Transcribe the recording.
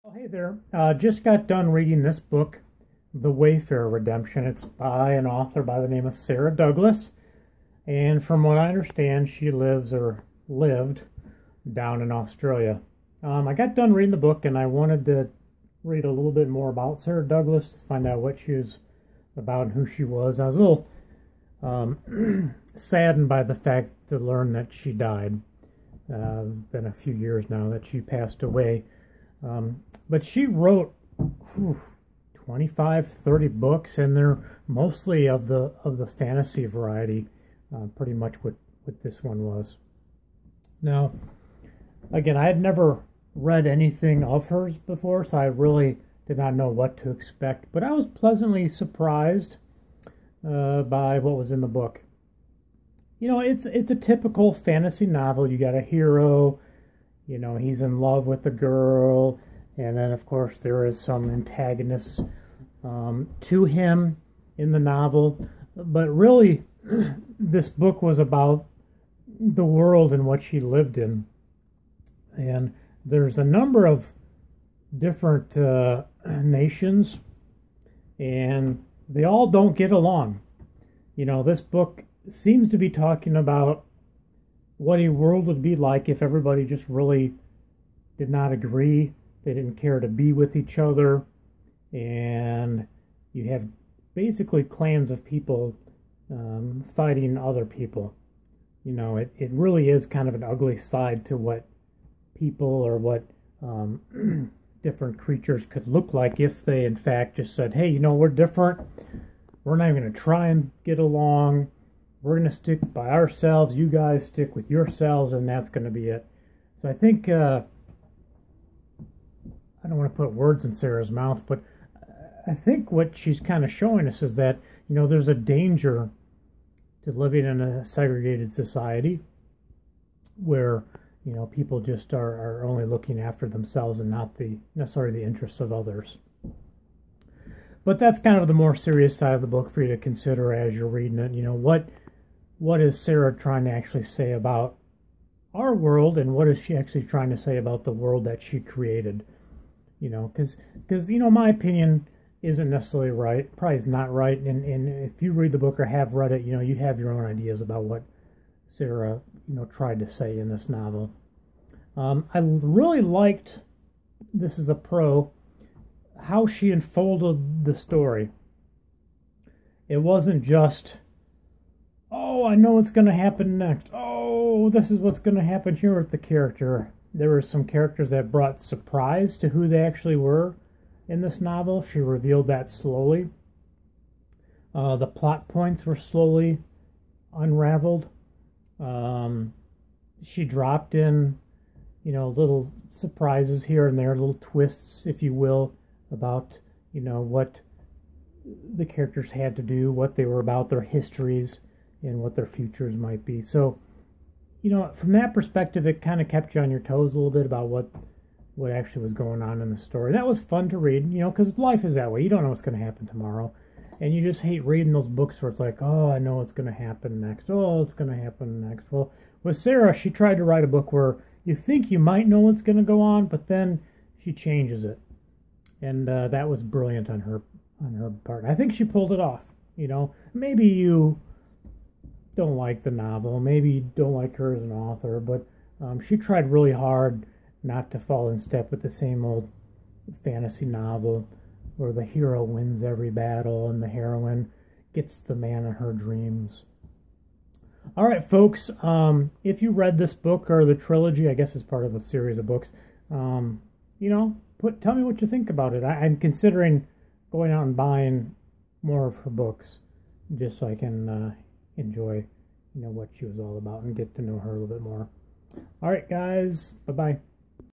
Oh, hey there. Just got done reading this book, The Wayfarer Redemption. It's by an author by the name of Sara Douglass. And from what I understand, she lives or lived down in Australia. I got done reading the book and I wanted to read a little bit more about Sara Douglass, find out what she was about and who she was. I was a little saddened by the fact to learn that she died. Been a few years now that she passed away. But she wrote 25, 30 books, and they're mostly of the fantasy variety, pretty much what this one was. Now, again, I had never read anything of hers before, so I really did not know what to expect, but I was pleasantly surprised by what was in the book. You know, it's a typical fantasy novel. You got a hero, you know, he's in love with a girl, and then, of course, there is some antagonists to him in the novel. But really, this book was about the world and what she lived in. And there's a number of different nations, and they all don't get along. You know, this book seems to be talking about what a world would be like if everybody just really did not agree. They didn't care to be with each other. And you have basically clans of people fighting other people. You know, it really is kind of an ugly side to what people or what different creatures could look like if they, in fact, just said, hey, you know, we're different. We're not even going to try and get along. We're going to stick by ourselves. You guys stick with yourselves, and that's going to be it. So I think, I don't want to put words in Sarah's mouth, but I think what she's kind of showing us is that, you know, there's a danger to living in a segregated society where, you know, people just are only looking after themselves and not necessarily the interests of others. But that's kind of the more serious side of the book for you to consider as you're reading it. You know, what is Sara trying to actually say about our world, and what is she actually trying to say about the world that she created? You know, because you know, my opinion isn't necessarily right, probably is not right, and if you read the book or have read it, you know, you have your own ideas about what Sara, you know, tried to say in this novel. I really liked, this is a pro, how she unfolded the story. It wasn't just, oh, I know what's going to happen next. Oh, this is what's going to happen here with the character. There were some characters that brought surprise to who they actually were in this novel. She revealed that slowly. The plot points were slowly unraveled. She dropped in, you know, little surprises here and there, little twists, if you will, about, you know, what the characters had to do, what they were about, their histories, and what their futures might be. So, you know, from that perspective, it kind of kept you on your toes a little bit about what actually was going on in the story. That was fun to read, you know, because life is that way. You don't know what's going to happen tomorrow. And you just hate reading those books where it's like, oh, I know what's going to happen next. Oh, it's going to happen next. Well, with Sara, she tried to write a book where you think you might know what's going to go on, but then she changes it. And that was brilliant on her part. I think she pulled it off. You know, maybe you don't like the novel, maybe you don't like her as an author, but she tried really hard not to fall in step with the same old fantasy novel where the hero wins every battle and the heroine gets the man of her dreams. All right, folks, if you read this book or the trilogy, I guess it's part of a series of books, you know, tell me what you think about it. I'm considering going out and buying more of her books just so I can enjoy, you know, what she was all about and get to know her a little bit more. All right, guys, bye-bye.